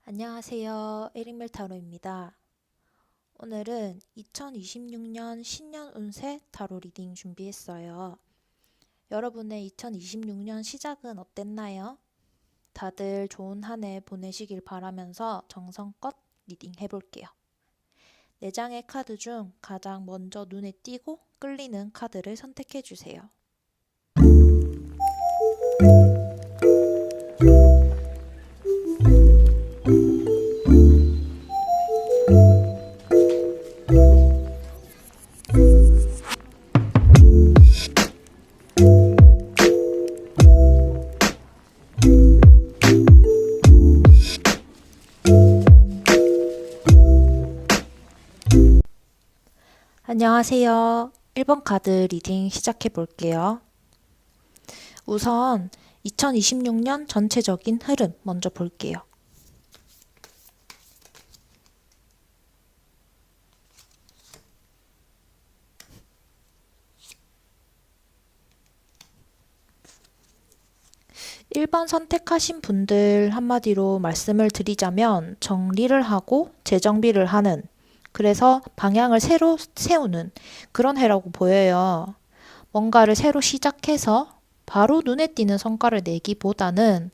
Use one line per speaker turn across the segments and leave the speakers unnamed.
안녕하세요. 에릭멜 타로입니다. 오늘은 2026년 신년 운세 타로 리딩 준비했어요. 여러분의 2026년 시작은 어땠나요? 다들 좋은 한 해 보내시길 바라면서 정성껏 리딩 해볼게요. 4장의 카드 중 가장 먼저 눈에 띄고 끌리는 카드를 선택해주세요. 안녕하세요. 1번 카드 리딩 시작해 볼게요. 우선 2026년 전체적인 흐름 먼저 볼게요. 일 번 선택하신 분들 한마디로 말씀을 드리자면 정리를 하고 재정비를 하는, 그래서 방향을 새로 세우는 그런 해라고 보여요. 뭔가를 새로 시작해서 바로 눈에 띄는 성과를 내기보다는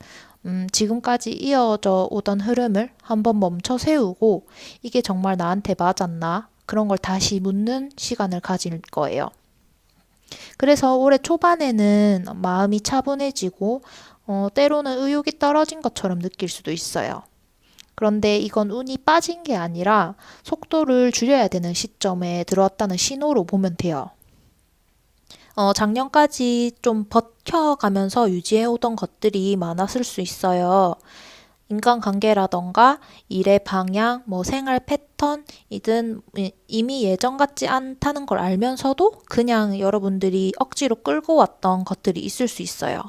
지금까지 이어져 오던 흐름을 한번 멈춰 세우고 이게 정말 나한테 맞았나? 그런 걸 다시 묻는 시간을 가질 거예요. 그래서 올해 초반에는 마음이 차분해지고 때로는 의욕이 떨어진 것처럼 느낄 수도 있어요. 그런데 이건 운이 빠진 게 아니라 속도를 줄여야 되는 시점에 들어왔다는 신호로 보면 돼요. 작년까지 좀 버텨가면서 유지해오던 것들이 많았을 수 있어요. 인간관계라던가 일의 방향, 생활 패턴이든 이미 예전 같지 않다는 걸 알면서도 그냥 여러분들이 억지로 끌고 왔던 것들이 있을 수 있어요.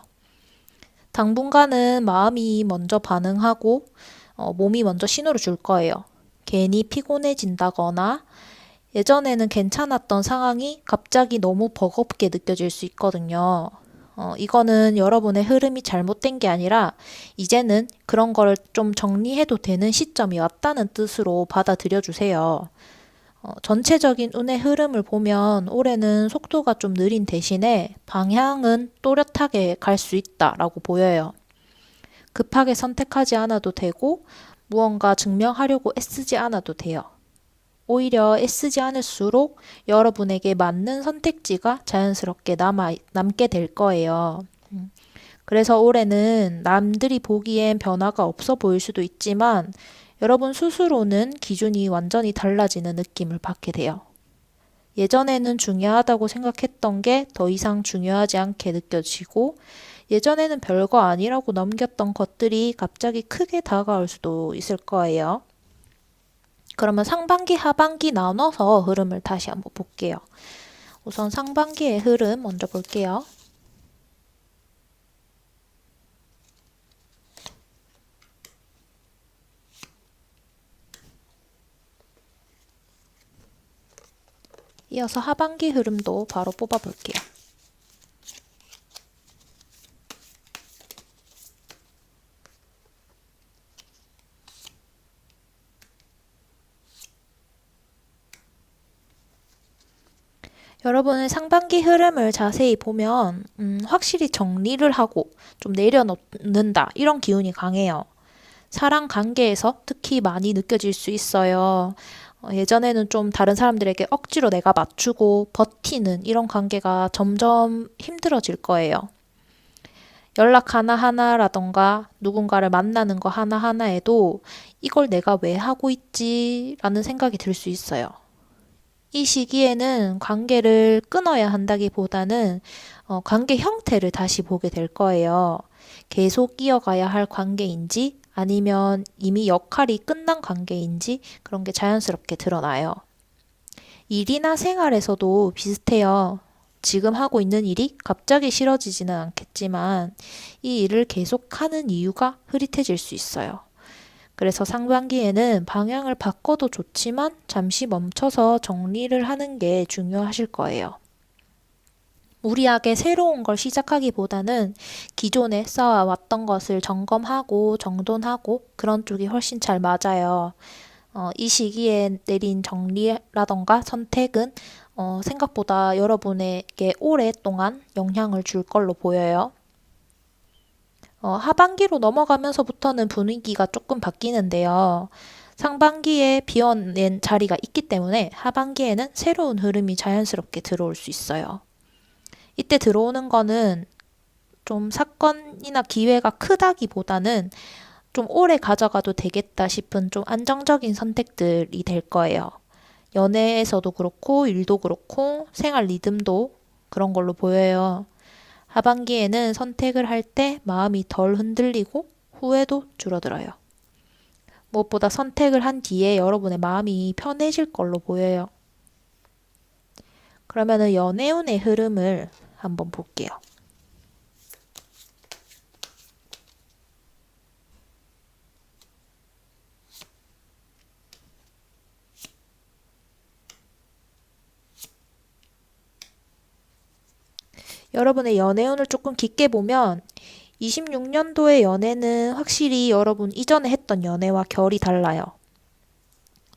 당분간은 마음이 먼저 반응하고 몸이 먼저 신호를 줄 거예요. 괜히 피곤해진다거나 예전에는 괜찮았던 상황이 갑자기 너무 버겁게 느껴질 수 있거든요. 이거는 여러분의 흐름이 잘못된 게 아니라 이제는 그런 걸 좀 정리해도 되는 시점이 왔다는 뜻으로 받아들여 주세요. 전체적인 운의 흐름을 보면 올해는 속도가 좀 느린 대신에 방향은 또렷하게 갈 수 있다라고 보여요. 급하게 선택하지 않아도 되고 무언가 증명하려고 애쓰지 않아도 돼요. 오히려 애쓰지 않을수록 여러분에게 맞는 선택지가 자연스럽게 남게 될 거예요. 그래서 올해는 남들이 보기엔 변화가 없어 보일 수도 있지만 여러분 스스로는 기준이 완전히 달라지는 느낌을 받게 돼요. 예전에는 중요하다고 생각했던 게 더 이상 중요하지 않게 느껴지고 예전에는 별거 아니라고 넘겼던 것들이 갑자기 크게 다가올 수도 있을 거예요. 그러면 상반기, 하반기 나눠서 흐름을 다시 한번 볼게요. 우선 상반기의 흐름 먼저 볼게요. 이어서 하반기 흐름도 바로 뽑아볼게요. 여러분의 상반기 흐름을 자세히 보면 확실히 정리를 하고 좀 내려놓는다 이런 기운이 강해요. 사랑 관계에서 특히 많이 느껴질 수 있어요. 예전에는 좀 다른 사람들에게 억지로 내가 맞추고 버티는 이런 관계가 점점 힘들어질 거예요. 연락 하나하나라던가 누군가를 만나는 거 하나하나에도 이걸 내가 왜 하고 있지? 라는 생각이 들 수 있어요. 이 시기에는 관계를 끊어야 한다기보다는 관계 형태를 다시 보게 될 거예요. 계속 이어가야 할 관계인지 아니면 이미 역할이 끝난 관계인지 그런 게 자연스럽게 드러나요. 일이나 생활에서도 비슷해요. 지금 하고 있는 일이 갑자기 싫어지지는 않겠지만 이 일을 계속하는 이유가 흐릿해질 수 있어요. 그래서 상반기에는 방향을 바꿔도 좋지만 잠시 멈춰서 정리를 하는 게 중요하실 거예요. 무리하게 새로운 걸 시작하기보다는 기존에 쌓아왔던 것을 점검하고 정돈하고 그런 쪽이 훨씬 잘 맞아요. 이 시기에 내린 정리라던가 선택은 생각보다 여러분에게 오랫동안 영향을 줄 걸로 보여요. 하반기로 넘어가면서부터는 분위기가 조금 바뀌는데요. 상반기에 비워낸 자리가 있기 때문에 하반기에는 새로운 흐름이 자연스럽게 들어올 수 있어요. 이때 들어오는 거는 좀 사건이나 기회가 크다기보다는 좀 오래 가져가도 되겠다 싶은 좀 안정적인 선택들이 될 거예요. 연애에서도 그렇고, 일도 그렇고, 생활 리듬도 그런 걸로 보여요. 하반기에는 선택을 할 때 마음이 덜 흔들리고 후회도 줄어들어요. 무엇보다 선택을 한 뒤에 여러분의 마음이 편해질 걸로 보여요. 그러면은 연애운의 흐름을 한번 볼게요. 여러분의 연애운을 조금 깊게 보면 26년도의 연애는 확실히 여러분 이전에 했던 연애와 결이 달라요.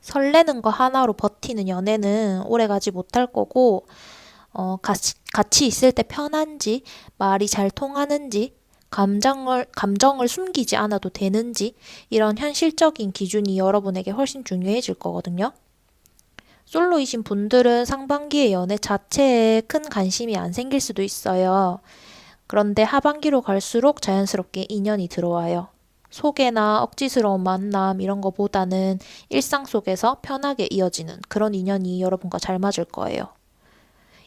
설레는 거 하나로 버티는 연애는 오래 가지 못할 거고, 같이 있을 때 편한지, 말이 잘 통하는지, 감정을 숨기지 않아도 되는지, 이런 현실적인 기준이 여러분에게 훨씬 중요해질 거거든요. 솔로이신 분들은 상반기의 연애 자체에 큰 관심이 안 생길 수도 있어요. 그런데 하반기로 갈수록 자연스럽게 인연이 들어와요. 소개나 억지스러운 만남 이런 거보다는 일상 속에서 편하게 이어지는 그런 인연이 여러분과 잘 맞을 거예요.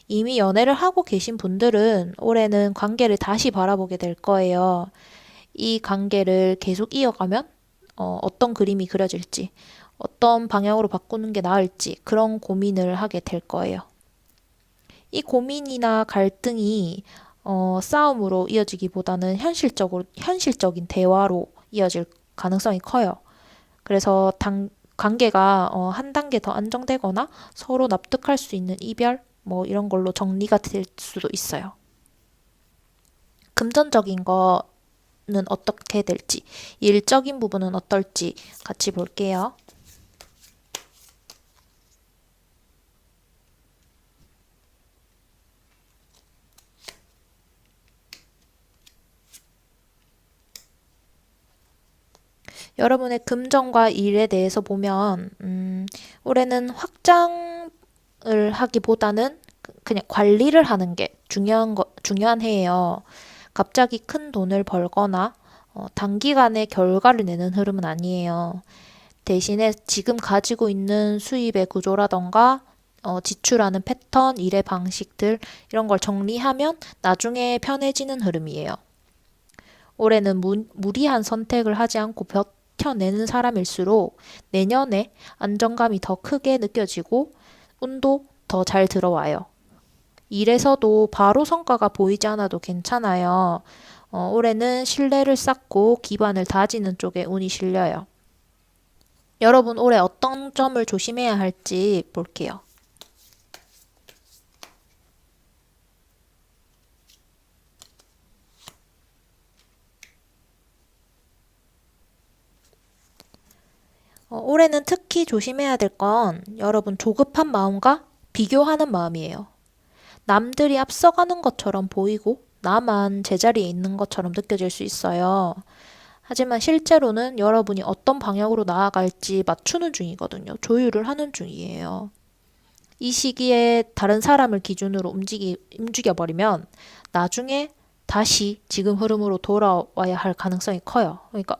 이미 연애를 하고 계신 분들은 올해는 관계를 다시 바라보게 될 거예요. 이 관계를 계속 이어가면 어떤 그림이 그려질지, 어떤 방향으로 바꾸는 게 나을지 그런 고민을 하게 될 거예요. 이 고민이나 갈등이 싸움으로 이어지기보다는 현실적인 대화로 이어질 가능성이 커요. 그래서 관계가 한 단계 더 안정되거나 서로 납득할 수 있는 이별, 뭐 이런 걸로 정리가 될 수도 있어요. 금전적인 거는 어떻게 될지, 일적인 부분은 어떨지 같이 볼게요. 여러분의 금전과 일에 대해서 보면, 올해는 확장을 하기보다는 그냥 관리를 하는 게 중요한 해예요. 갑자기 큰 돈을 벌거나, 단기간에 결과를 내는 흐름은 아니에요. 대신에 지금 가지고 있는 수입의 구조라던가, 지출하는 패턴, 일의 방식들, 이런 걸 정리하면 나중에 편해지는 흐름이에요. 올해는 무리한 선택을 하지 않고 버텨내는 사람일수록 내년에 안정감이 더 크게 느껴지고 운도 더 잘 들어와요. 일에서도 바로 성과가 보이지 않아도 괜찮아요. 올해는 신뢰를 쌓고 기반을 다지는 쪽에 운이 실려요. 여러분 올해 어떤 점을 조심해야 할지 볼게요. 올해는 특히 조심해야 될 건 여러분 조급한 마음과 비교하는 마음이에요. 남들이 앞서가는 것처럼 보이고 나만 제자리에 있는 것처럼 느껴질 수 있어요. 하지만 실제로는 여러분이 어떤 방향으로 나아갈지 맞추는 중이거든요. 조율을 하는 중이에요. 이 시기에 다른 사람을 기준으로 움직여버리면 나중에 다시 지금 흐름으로 돌아와야 할 가능성이 커요. 그러니까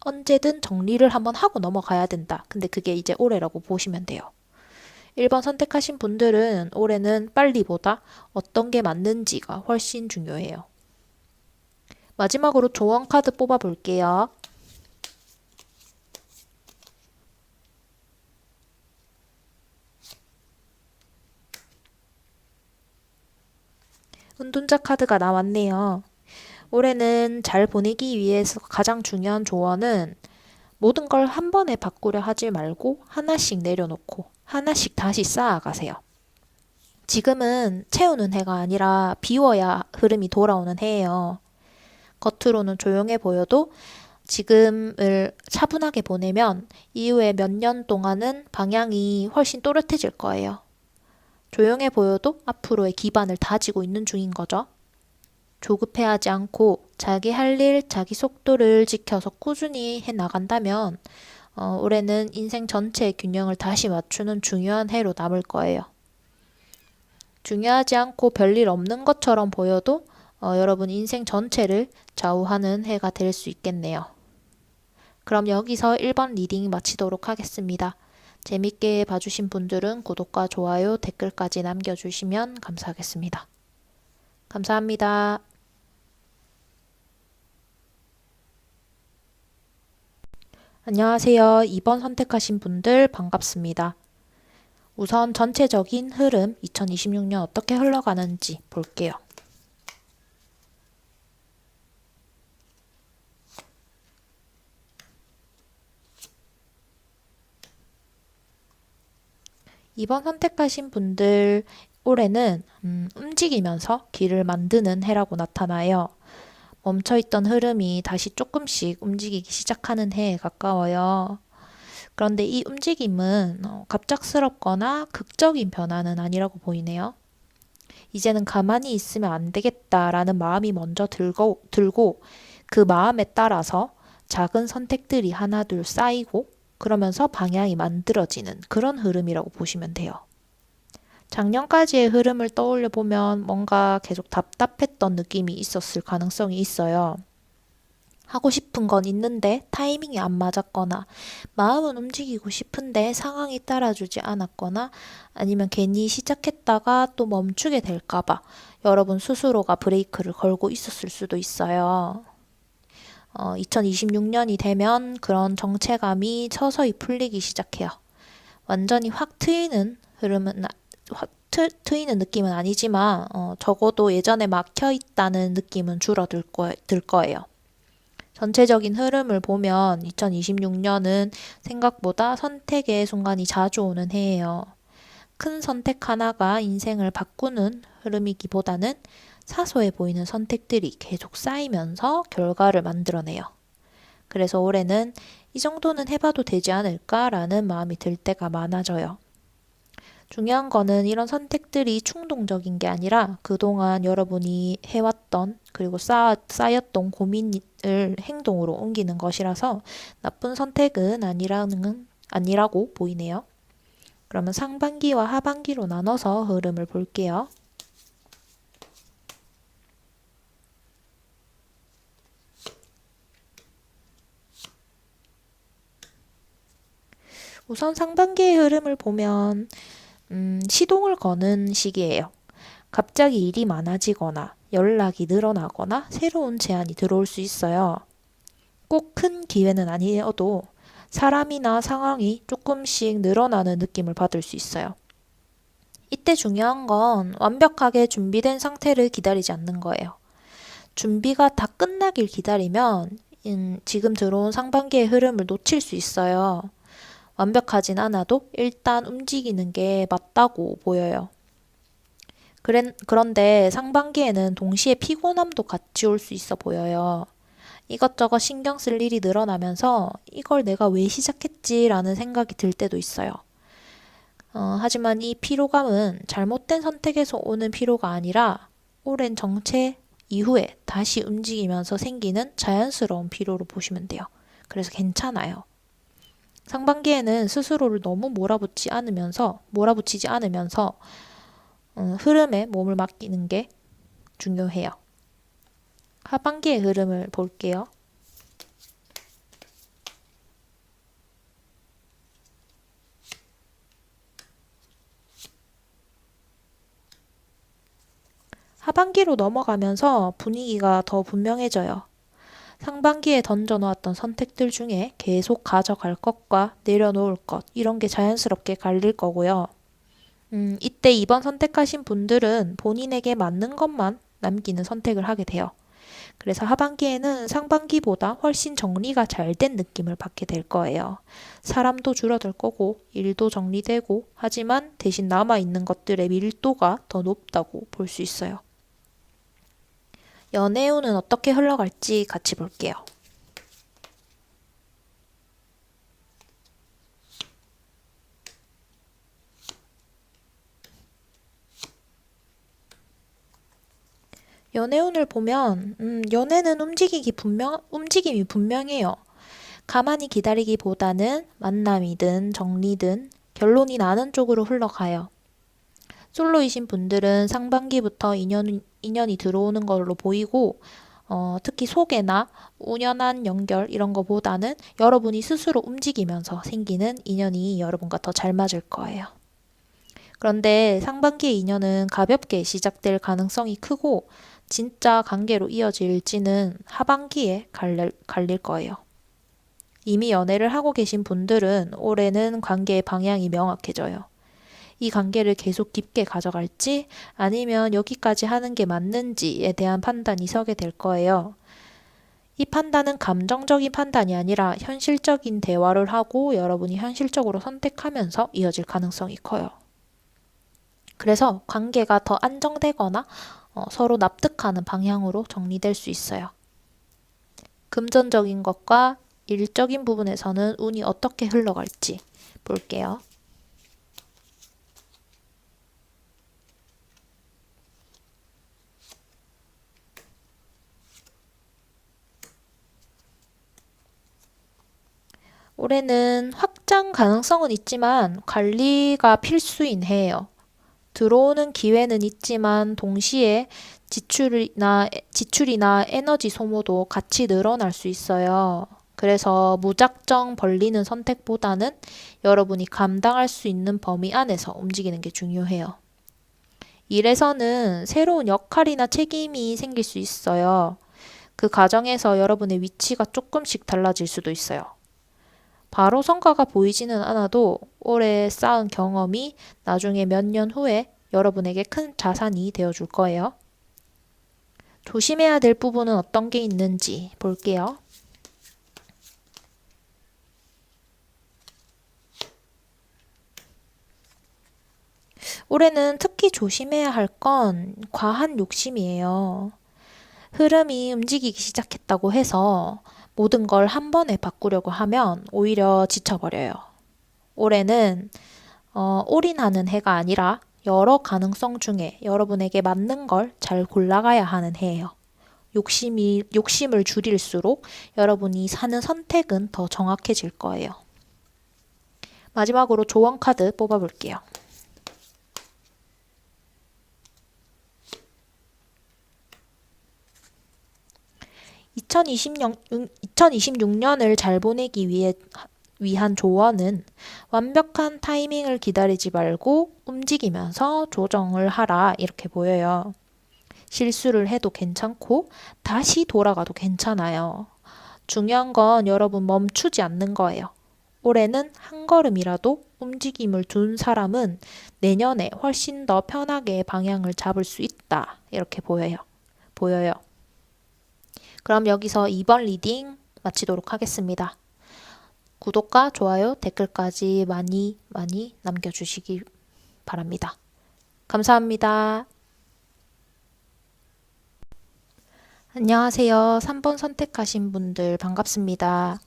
언제든 정리를 한번 하고 넘어가야 된다. 근데 그게 이제 올해라고 보시면 돼요. 1번 선택하신 분들은 올해는 빨리보다 어떤 게 맞는지가 훨씬 중요해요. 마지막으로 조언 카드 뽑아 볼게요. 은둔자 카드가 나왔네요. 올해는 잘 보내기 위해서 가장 중요한 조언은 모든 걸 한 번에 바꾸려 하지 말고 하나씩 내려놓고 하나씩 다시 쌓아가세요. 지금은 채우는 해가 아니라 비워야 흐름이 돌아오는 해예요. 겉으로는 조용해 보여도 지금을 차분하게 보내면 이후에 몇 년 동안은 방향이 훨씬 또렷해질 거예요. 조용해 보여도 앞으로의 기반을 다지고 있는 중인 거죠. 조급해하지 않고 자기 할 일, 자기 속도를 지켜서 꾸준히 해 나간다면 올해는 인생 전체의 균형을 다시 맞추는 중요한 해로 남을 거예요. 중요하지 않고 별일 없는 것처럼 보여도 여러분 인생 전체를 좌우하는 해가 될 수 있겠네요. 그럼 여기서 1번 리딩 마치도록 하겠습니다. 재밌게 봐주신 분들은 구독과 좋아요, 댓글까지 남겨주시면 감사하겠습니다. 감사합니다. 안녕하세요. 2번 선택하신 분들 반갑습니다. 우선 전체적인 흐름 2026년 어떻게 흘러가는지 볼게요. 이번 선택하신 분들 올해는 움직이면서 길을 만드는 해라고 나타나요. 멈춰있던 흐름이 다시 조금씩 움직이기 시작하는 해에 가까워요. 그런데 이 움직임은 갑작스럽거나 극적인 변화는 아니라고 보이네요. 이제는 가만히 있으면 안 되겠다라는 마음이 먼저 들고 그 마음에 따라서 작은 선택들이 하나둘 쌓이고 그러면서 방향이 만들어지는 그런 흐름이라고 보시면 돼요. 작년까지의 흐름을 떠올려 보면 뭔가 계속 답답했던 느낌이 있었을 가능성이 있어요. 하고 싶은 건 있는데 타이밍이 안 맞았거나 마음은 움직이고 싶은데 상황이 따라주지 않았거나 아니면 괜히 시작했다가 또 멈추게 될까봐 여러분 스스로가 브레이크를 걸고 있었을 수도 있어요. 2026년이 되면 그런 정체감이 서서히 풀리기 시작해요. 완전히 확 트이는 흐름은 트이는 느낌은 아니지만 적어도 예전에 막혀 있다는 느낌은 줄어들 거예요. 전체적인 흐름을 보면 2026년은 생각보다 선택의 순간이 자주 오는 해예요. 큰 선택 하나가 인생을 바꾸는 흐름이기보다는 사소해 보이는 선택들이 계속 쌓이면서 결과를 만들어내요. 그래서 올해는 이 정도는 해봐도 되지 않을까라는 마음이 들 때가 많아져요. 중요한 거는 이런 선택들이 충동적인 게 아니라 그동안 여러분이 해왔던 그리고 쌓였던 고민을 행동으로 옮기는 것이라서 나쁜 선택은 아니라고 보이네요. 그러면 상반기와 하반기로 나눠서 흐름을 볼게요. 우선 상반기의 흐름을 보면 시동을 거는 시기예요. 갑자기 일이 많아지거나 연락이 늘어나거나 새로운 제안이 들어올 수 있어요. 꼭 큰 기회는 아니어도 사람이나 상황이 조금씩 늘어나는 느낌을 받을 수 있어요. 이때 중요한 건 완벽하게 준비된 상태를 기다리지 않는 거예요. 준비가 다 끝나길 기다리면 지금 들어온 상반기의 흐름을 놓칠 수 있어요. 완벽하진 않아도 일단 움직이는 게 맞다고 보여요. 그런데 상반기에는 동시에 피곤함도 같이 올 수 있어 보여요. 이것저것 신경 쓸 일이 늘어나면서 이걸 내가 왜 시작했지라는 생각이 들 때도 있어요. 하지만 이 피로감은 잘못된 선택에서 오는 피로가 아니라 오랜 정체 이후에 다시 움직이면서 생기는 자연스러운 피로로 보시면 돼요. 그래서 괜찮아요. 상반기에는 스스로를 너무 몰아붙이지 않으면서 흐름에 몸을 맡기는 게 중요해요. 하반기의 흐름을 볼게요. 하반기로 넘어가면서 분위기가 더 분명해져요. 상반기에 던져놓았던 선택들 중에 계속 가져갈 것과 내려놓을 것, 이런 게 자연스럽게 갈릴 거고요. 이때 2번 선택하신 분들은 본인에게 맞는 것만 남기는 선택을 하게 돼요. 그래서 하반기에는 상반기보다 훨씬 정리가 잘 된 느낌을 받게 될 거예요. 사람도 줄어들 거고 일도 정리되고 하지만 대신 남아있는 것들의 밀도가 더 높다고 볼 수 있어요. 연애운은 어떻게 흘러갈지 같이 볼게요. 연애운을 보면 연애는 움직임이 분명해요. 가만히 기다리기보다는 만남이든 정리든 결론이 나는 쪽으로 흘러가요. 솔로이신 분들은 상반기부터 인연이 들어오는 걸로 보이고 특히 소개나 우연한 연결 이런 거보다는 여러분이 스스로 움직이면서 생기는 인연이 여러분과 더 잘 맞을 거예요. 그런데 상반기의 인연은 가볍게 시작될 가능성이 크고 진짜 관계로 이어질지는 하반기에 갈릴 거예요. 이미 연애를 하고 계신 분들은 올해는 관계의 방향이 명확해져요. 이 관계를 계속 깊게 가져갈지 아니면 여기까지 하는 게 맞는지에 대한 판단이 서게 될 거예요. 이 판단은 감정적인 판단이 아니라 현실적인 대화를 하고 여러분이 현실적으로 선택하면서 이어질 가능성이 커요. 그래서 관계가 더 안정되거나 서로 납득하는 방향으로 정리될 수 있어요. 금전적인 것과 일적인 부분에서는 운이 어떻게 흘러갈지 볼게요. 올해는 확장 가능성은 있지만 관리가 필수인 해예요. 들어오는 기회는 있지만 동시에 지출이나 에너지 소모도 같이 늘어날 수 있어요. 그래서 무작정 벌리는 선택보다는 여러분이 감당할 수 있는 범위 안에서 움직이는 게 중요해요. 일에서는 새로운 역할이나 책임이 생길 수 있어요. 그 과정에서 여러분의 위치가 조금씩 달라질 수도 있어요. 바로 성과가 보이지는 않아도 올해 쌓은 경험이 나중에 몇 년 후에 여러분에게 큰 자산이 되어줄 거예요. 조심해야 될 부분은 어떤 게 있는지 볼게요. 올해는 특히 조심해야 할 건 과한 욕심이에요. 흐름이 움직이기 시작했다고 해서 모든 걸 한 번에 바꾸려고 하면 오히려 지쳐버려요. 올해는 올인하는 해가 아니라 여러 가능성 중에 여러분에게 맞는 걸 잘 골라가야 하는 해예요. 욕심을 줄일수록 여러분이 사는 선택은 더 정확해질 거예요. 마지막으로 조언 카드 뽑아볼게요. (2026년을) 잘 보내기 위한 조언은 완벽한 타이밍을 기다리지 말고 움직이면서 조정을 하라 이렇게 보여요. 실수를 해도 괜찮고 다시 돌아가도 괜찮아요. 중요한 건 여러분 멈추지 않는 거예요. 올해는 한 걸음이라도 움직임을 둔 사람은 내년에 훨씬 더 편하게 방향을 잡을 수 있다 이렇게 보여요. 그럼 여기서 이번 리딩 마치도록 하겠습니다. 구독과 좋아요, 댓글까지 많이 남겨주시기 바랍니다. 감사합니다. 안녕하세요. 3번 선택하신 분들 반갑습니다.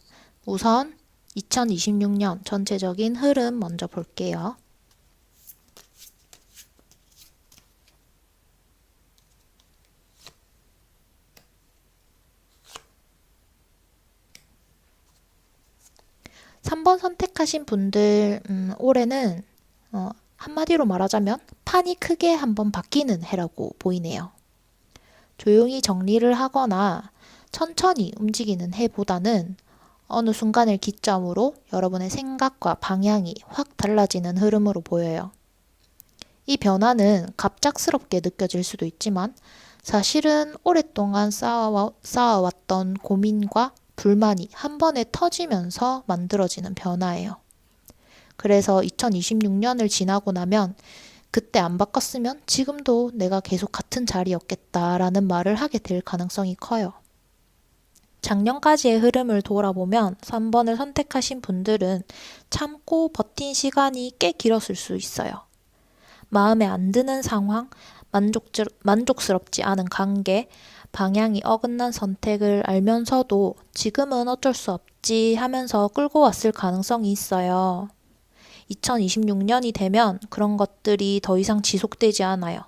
우선 2026년 전체적인 흐름 먼저 볼게요. (3번) 선택하신 분들 올해는 한마디로 말하자면 판이 크게 한번 바뀌는 해라고 보이네요. 조용히 정리를 하거나 천천히 움직이는 해보다는 어느 순간을 기점으로 여러분의 생각과 방향이 확 달라지는 흐름으로 보여요. 이 변화는 갑작스럽게 느껴질 수도 있지만 사실은 오랫동안 쌓아왔던 고민과 불만이 한 번에 터지면서 만들어지는 변화예요. 그래서 2026년을 지나고 나면 그때 안 바꿨으면 지금도 내가 계속 같은 자리였겠다라는 말을 하게 될 가능성이 커요. 작년까지의 흐름을 돌아보면 3번을 선택하신 분들은 참고 버틴 시간이 꽤 길었을 수 있어요. 마음에 안 드는 상황, 만족스럽지 않은 관계, 방향이 어긋난 선택을 알면서도 지금은 어쩔 수 없지 하면서 끌고 왔을 가능성이 있어요. 2026년이 되면 그런 것들이 더 이상 지속되지 않아요.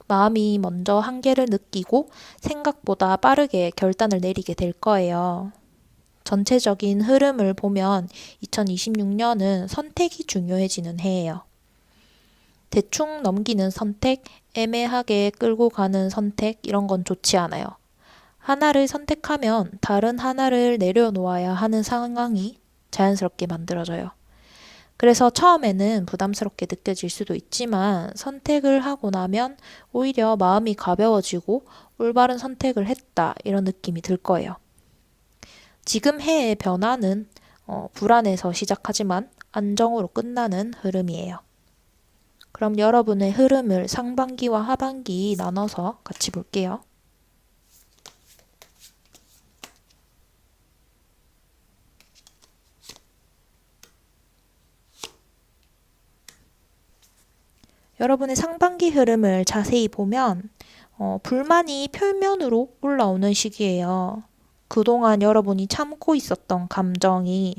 마음이 먼저 한계를 느끼고 생각보다 빠르게 결단을 내리게 될 거예요. 전체적인 흐름을 보면 2026년은 선택이 중요해지는 해예요. 대충 넘기는 선택, 애매하게 끌고 가는 선택, 이런 건 좋지 않아요. 하나를 선택하면 다른 하나를 내려놓아야 하는 상황이 자연스럽게 만들어져요. 그래서 처음에는 부담스럽게 느껴질 수도 있지만 선택을 하고 나면 오히려 마음이 가벼워지고 올바른 선택을 했다, 이런 느낌이 들 거예요. 지금 해의 변화는 불안에서 시작하지만 안정으로 끝나는 흐름이에요. 그럼 여러분의 흐름을 상반기와 하반기 나눠서 같이 볼게요. 여러분의 상반기 흐름을 자세히 보면 불만이 표면으로 올라오는 시기예요. 그동안 여러분이 참고 있었던 감정이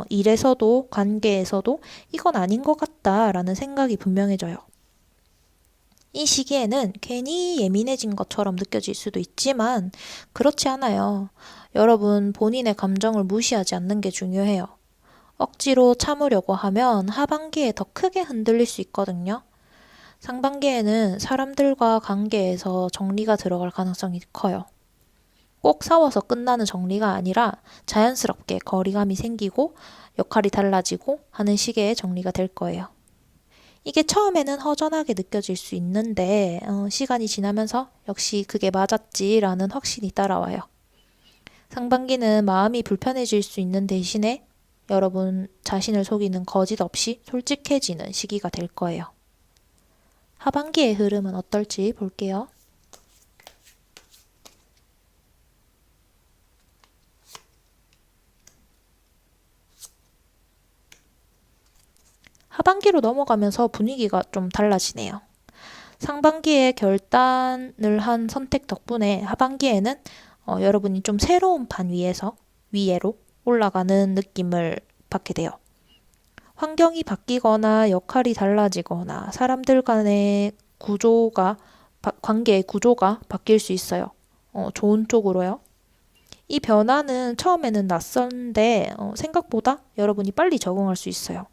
일에서도 관계에서도 이건 아닌 것 같다라는 생각이 분명해져요. 이 시기에는 괜히 예민해진 것처럼 느껴질 수도 있지만 그렇지 않아요. 여러분 본인의 감정을 무시하지 않는 게 중요해요. 억지로 참으려고 하면 하반기에 더 크게 흔들릴 수 있거든요. 상반기에는 사람들과 관계에서 정리가 들어갈 가능성이 커요. 꼭 싸워서 끝나는 정리가 아니라 자연스럽게 거리감이 생기고 역할이 달라지고 하는 식의 정리가 될 거예요. 이게 처음에는 허전하게 느껴질 수 있는데 시간이 지나면서 역시 그게 맞았지라는 확신이 따라와요. 상반기는 마음이 불편해질 수 있는 대신에 여러분 자신을 속이는 거짓 없이 솔직해지는 시기가 될 거예요. 하반기의 흐름은 어떨지 볼게요. 하반기로 넘어가면서 분위기가 좀 달라지네요. 상반기에 결단을 한 선택 덕분에 하반기에는 여러분이 좀 새로운 판 위에서 위로 올라가는 느낌을 받게 돼요. 환경이 바뀌거나 역할이 달라지거나 사람들 간의 관계의 구조가 바뀔 수 있어요. 좋은 쪽으로요. 이 변화는 처음에는 낯선데 생각보다 여러분이 빨리 적응할 수 있어요.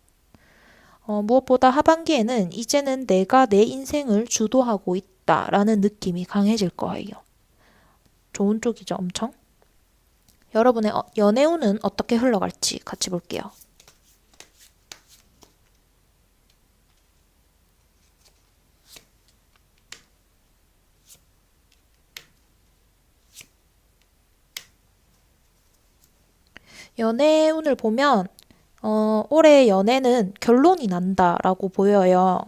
무엇보다 하반기에는 이제는 내가 내 인생을 주도하고 있다라는 느낌이 강해질 거예요. 좋은 쪽이죠, 엄청. 여러분의 연애운은 어떻게 흘러갈지 같이 볼게요. 연애운을 보면 올해 연애는 결론이 난다라고 보여요.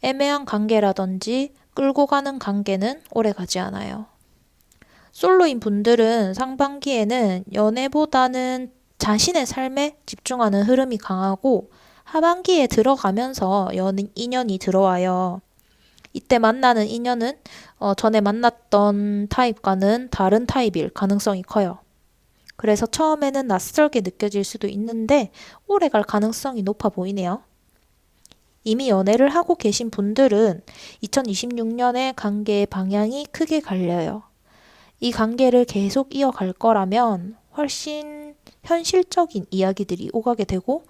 애매한 관계라든지 끌고 가는 관계는 오래 가지 않아요. 솔로인 분들은 상반기에는 연애보다는 자신의 삶에 집중하는 흐름이 강하고 하반기에 들어가면서 인연이 들어와요. 이때 만나는 인연은 전에 만났던 타입과는 다른 타입일 가능성이 커요. 그래서 처음에는 낯설게 느껴질 수도 있는데 오래 갈 가능성이 높아 보이네요. 이미 연애를 하고 계신 분들은 2026년에 관계의 방향이 크게 갈려요. 이 관계를 계속 이어갈 거라면 훨씬 현실적인 이야기들이 오가게 되고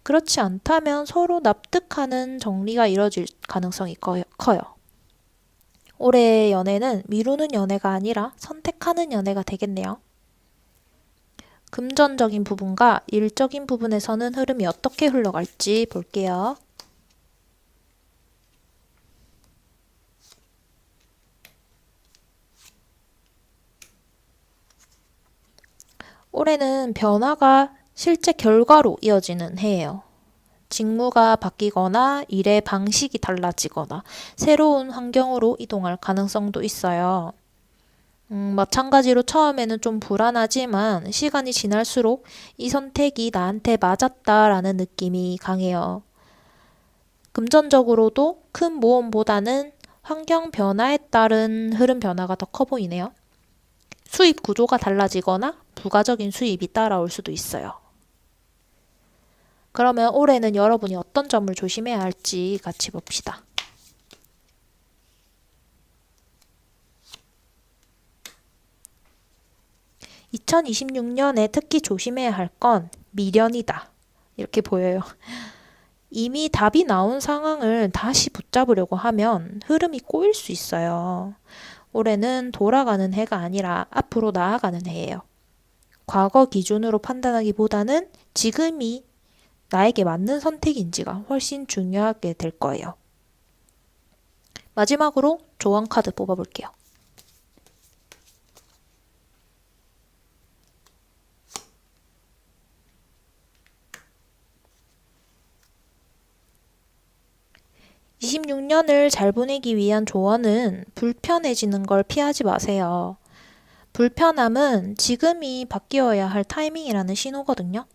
그렇지 않다면 서로 납득하는 정리가 이뤄질 가능성이 커요. 올해의 연애는 미루는 연애가 아니라 선택하는 연애가 되겠네요. 금전적인 부분과 일적인 부분에서는 흐름이 어떻게 흘러갈지 볼게요. 올해는 변화가 실제 결과로 이어지는 해예요. 직무가 바뀌거나 일의 방식이 달라지거나 새로운 환경으로 이동할 가능성도 있어요. 마찬가지로 처음에는 좀 불안하지만 시간이 지날수록 이 선택이 나한테 맞았다라는 느낌이 강해요. 금전적으로도 큰 모험보다는 환경 변화에 따른 흐름 변화가 더 커 보이네요. 수입 구조가 달라지거나 부가적인 수입이 따라올 수도 있어요. 그러면 올해는 여러분이 어떤 점을 조심해야 할지 같이 봅시다. 2026년에 특히 조심해야 할 건 미련이다. 이렇게 보여요. 이미 답이 나온 상황을 다시 붙잡으려고 하면 흐름이 꼬일 수 있어요. 올해는 돌아가는 해가 아니라 앞으로 나아가는 해예요. 과거 기준으로 판단하기보다는 지금이 나에게 맞는 선택인지가 훨씬 중요하게 될 거예요. 마지막으로 조언 카드 뽑아볼게요. (26년을) 잘 보내기 위한 조언은 불편해지는 걸 피하지 마세요. 불편함은 지금이 바뀌어야 할 타이밍이라는 신호거든요.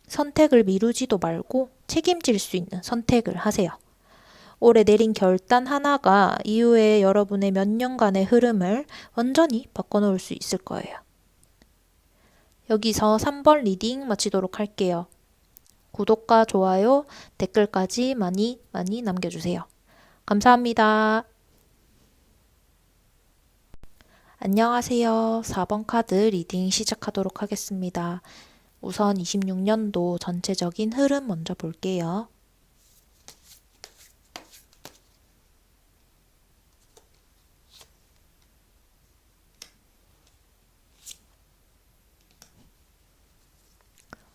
선택을 미루지도 말고 책임질 수 있는 선택을 하세요. 올해 내린 결단 하나가 이후에 여러분의 몇 년간의 흐름을 완전히 바꿔놓을 수 있을 거예요. 여기서 3번 리딩 마치도록 할게요. 구독과 좋아요, 댓글까지 많이 남겨주세요. 감사합니다. 안녕하세요. 4번 카드 리딩 시작하도록 하겠습니다. 우선 26년도 전체적인 흐름 먼저 볼게요.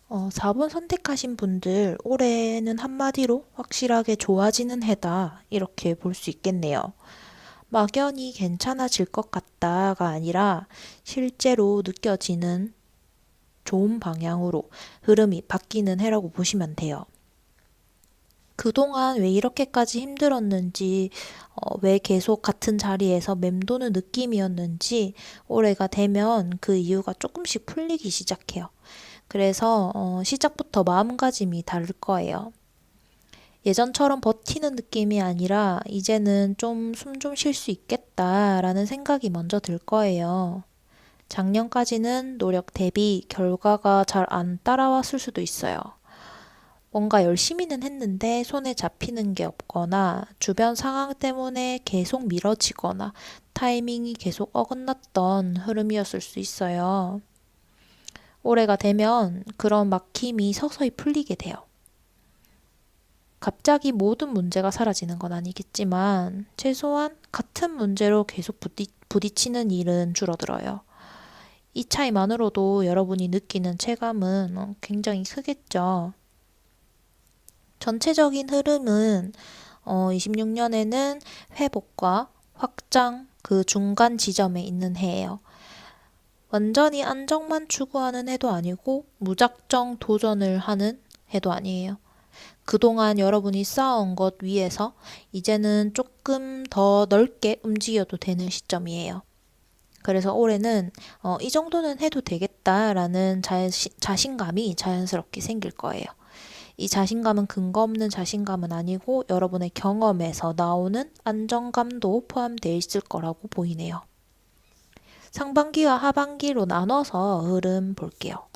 어, 4번 선택하신 분들 올해는 한마디로 확실하게 좋아지는 해다 이렇게 볼 수 있겠네요. 막연히 괜찮아질 것 같다가 아니라 실제로 느껴지는 좋은 방향으로 흐름이 바뀌는 해라고 보시면 돼요. 그동안 왜 이렇게까지 힘들었는지, 왜 계속 같은 자리에서 맴도는 느낌이었는지 올해가 되면 그 이유가 조금씩 풀리기 시작해요. 그래서 시작부터 마음가짐이 다를 거예요. 예전처럼 버티는 느낌이 아니라 이제는 좀 숨 좀 쉴 수 있겠다라는 생각이 먼저 들 거예요. 작년까지는 노력 대비 결과가 잘 안 따라왔을 수도 있어요. 뭔가 열심히는 했는데 손에 잡히는 게 없거나 주변 상황 때문에 계속 미뤄지거나 타이밍이 계속 어긋났던 흐름이었을 수 있어요. 올해가 되면 그런 막힘이 서서히 풀리게 돼요. 갑자기 모든 문제가 사라지는 건 아니겠지만 최소한 같은 문제로 계속 부딪히는 일은 줄어들어요. 이 차이만으로도 여러분이 느끼는 체감은 굉장히 크겠죠. 전체적인 흐름은 26년에는 회복과 확장 그 중간 지점에 있는 해예요. 완전히 안정만 추구하는 해도 아니고 무작정 도전을 하는 해도 아니에요. 그동안 여러분이 쌓아온 것 위에서 이제는 조금 더 넓게 움직여도 되는 시점이에요. 그래서 올해는 이 정도는 해도 되겠다라는 자신감이 자연스럽게 생길 거예요. 이 자신감은 근거 없는 자신감은 아니고 여러분의 경험에서 나오는 안정감도 포함되어 있을 거라고 보이네요. 상반기와 하반기로 나눠서 흐름 볼게요.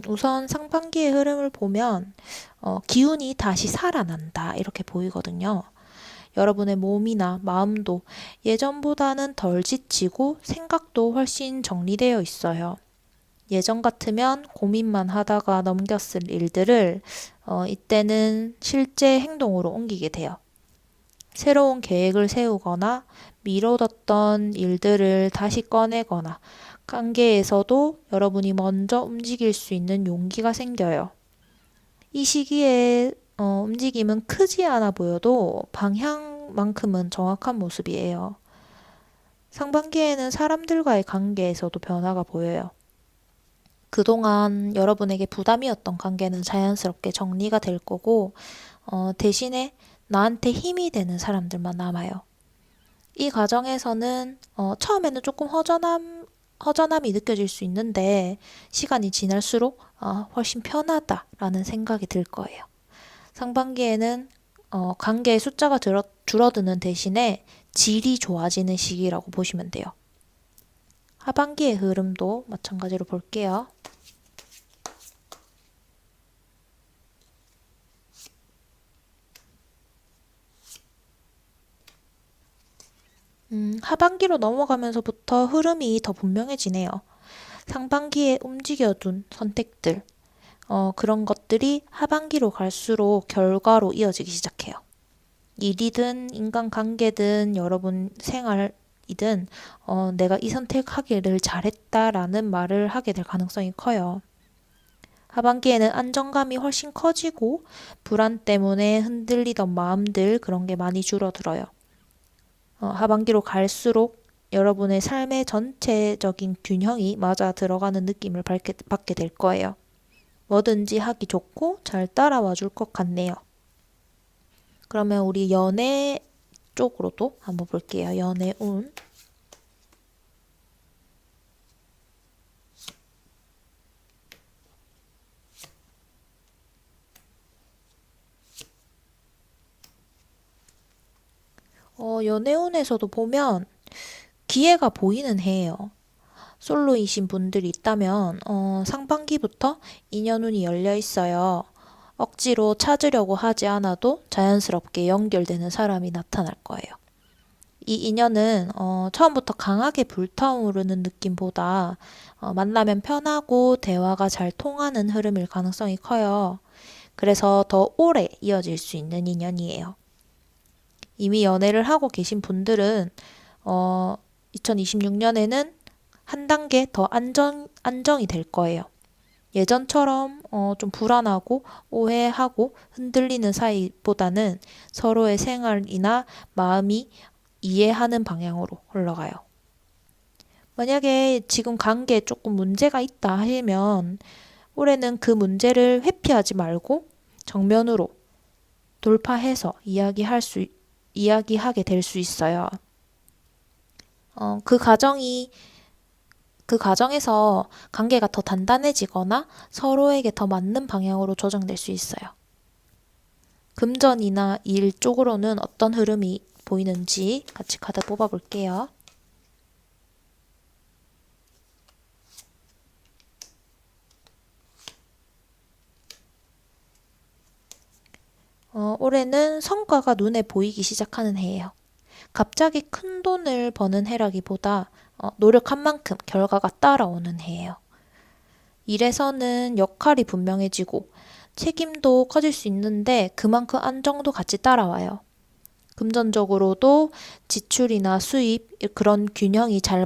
우선 상반기의 흐름을 보면 기운이 다시 살아난다 이렇게 보이거든요. 여러분의 몸이나 마음도 예전보다는 덜 지치고 생각도 훨씬 정리되어 있어요. 예전 같으면 고민만 하다가 넘겼을 일들을 이때는 실제 행동으로 옮기게 돼요. 새로운 계획을 세우거나 미뤄뒀던 일들을 다시 꺼내거나 관계에서도 여러분이 먼저 움직일 수 있는 용기가 생겨요. 이 시기에 움직임은 크지 않아 보여도 방향만큼은 정확한 모습이에요. 상반기에는 사람들과의 관계에서도 변화가 보여요. 그동안 여러분에게 부담이었던 관계는 자연스럽게 정리가 될 거고, 대신에 나한테 힘이 되는 사람들만 남아요. 이 과정에서는 처음에는 조금 허전함이 느껴질 수 있는데 시간이 지날수록 훨씬 편하다라는 생각이 들 거예요. 상반기에는 관계의 숫자가 줄어드는 대신에 질이 좋아지는 시기라고 보시면 돼요. 하반기의 흐름도 마찬가지로 볼게요. 하반기로 넘어가면서부터 흐름이 더 분명해지네요. 상반기에 움직여둔 선택들, 그런 것들이 하반기로 갈수록 결과로 이어지기 시작해요. 일이든 인간관계든 여러분 생활이든 내가 이 선택하기를 잘했다라는 말을 하게 될 가능성이 커요. 하반기에는 안정감이 훨씬 커지고 불안 때문에 흔들리던 마음들 그런 게 많이 줄어들어요. 하반기로 갈수록 여러분의 삶의 전체적인 균형이 맞아 들어가는 느낌을 받게 될 거예요. 뭐든지 하기 좋고 잘 따라와 줄 것 같네요. 그러면 우리 연애 쪽으로도 한번 볼게요. 연애 운. 연애운에서도 보면 기회가 보이는 해예요. 솔로이신 분들이 있다면 상반기부터 인연운이 열려 있어요. 억지로 찾으려고 하지 않아도 자연스럽게 연결되는 사람이 나타날 거예요. 이 인연은 처음부터 강하게 불타오르는 느낌보다 만나면 편하고 대화가 잘 통하는 흐름일 가능성이 커요. 그래서 더 오래 이어질 수 있는 인연이에요. 이미 연애를 하고 계신 분들은 2026년에는 한 단계 더 안정이 될 거예요. 예전처럼 좀 불안하고 오해하고 흔들리는 사이보다는 서로의 생활이나 마음이 이해하는 방향으로 흘러가요. 만약에 지금 관계에 조금 문제가 있다 하시면 올해는 그 문제를 회피하지 말고 정면으로 돌파해서 이야기하게 될 수 있어요. 그 과정에서 관계가 더 단단해지거나 서로에게 더 맞는 방향으로 조정될 수 있어요. 금전이나 일 쪽으로는 어떤 흐름이 보이는지 같이 카드 뽑아볼게요. 올해는 성과가 눈에 보이기 시작하는 해예요. 갑자기 큰 돈을 버는 해라기보다 노력한 만큼 결과가 따라오는 해예요. 일에서는 역할이 분명해지고 책임도 커질 수 있는데 그만큼 안정도 같이 따라와요. 금전적으로도 지출이나 수입 그런 균형이 잘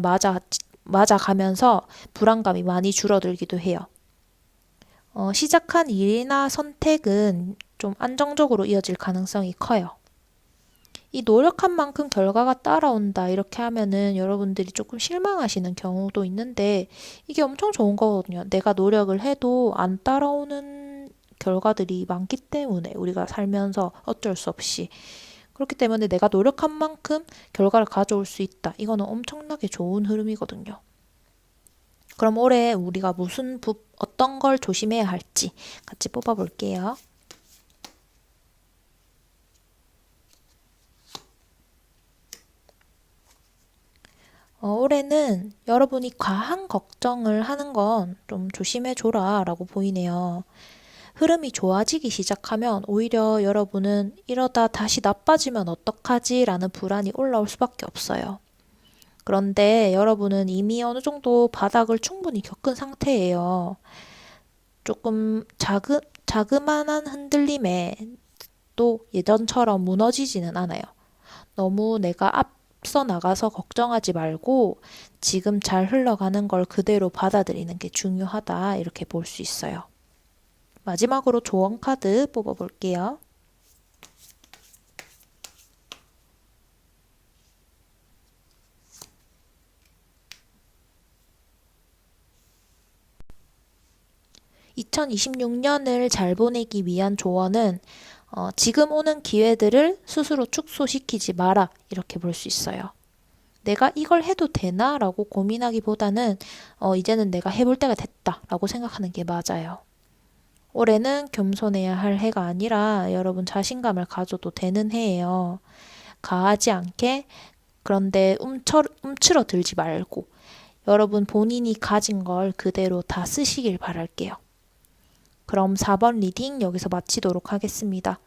맞아가면서 불안감이 많이 줄어들기도 해요. 시작한 일이나 선택은 좀 안정적으로 이어질 가능성이 커요. 이 노력한 만큼 결과가 따라온다 이렇게 하면은 여러분들이 조금 실망하시는 경우도 있는데 이게 엄청 좋은 거거든요. 내가 노력을 해도 안 따라오는 결과들이 많기 때문에 우리가 살면서 어쩔 수 없이 그렇기 때문에 내가 노력한 만큼 결과를 가져올 수 있다. 이거는 엄청나게 좋은 흐름이거든요. 그럼 올해 우리가 어떤 걸 조심해야 할지 같이 뽑아볼게요. 올해는 여러분이 과한 걱정을 하는 건 좀 조심해줘라 라고 보이네요. 흐름이 좋아지기 시작하면 오히려 여러분은 이러다 다시 나빠지면 어떡하지? 라는 불안이 올라올 수밖에 없어요. 그런데 여러분은 이미 어느 정도 바닥을 충분히 겪은 상태예요. 조금 자그마한 흔들림에 또 예전처럼 무너지지는 않아요. 너무 내가 앞서 나가서 걱정하지 말고 지금 잘 흘러가는 걸 그대로 받아들이는 게 중요하다 이렇게 볼 수 있어요. 마지막으로 조언 카드 뽑아볼게요. 2026년을 잘 보내기 위한 조언은 지금 오는 기회들을 스스로 축소시키지 마라. 이렇게 볼 수 있어요. 내가 이걸 해도 되나? 라고 고민하기보다는 이제는 내가 해볼 때가 됐다. 라고 생각하는 게 맞아요. 올해는 겸손해야 할 해가 아니라 여러분 자신감을 가져도 되는 해예요. 가하지 않게 그런데 움츠러 들지 말고 여러분 본인이 가진 걸 그대로 다 쓰시길 바랄게요. 그럼 4번 리딩 여기서 마치도록 하겠습니다.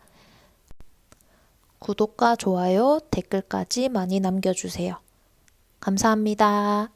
구독과 좋아요, 댓글까지 많이 남겨주세요. 감사합니다.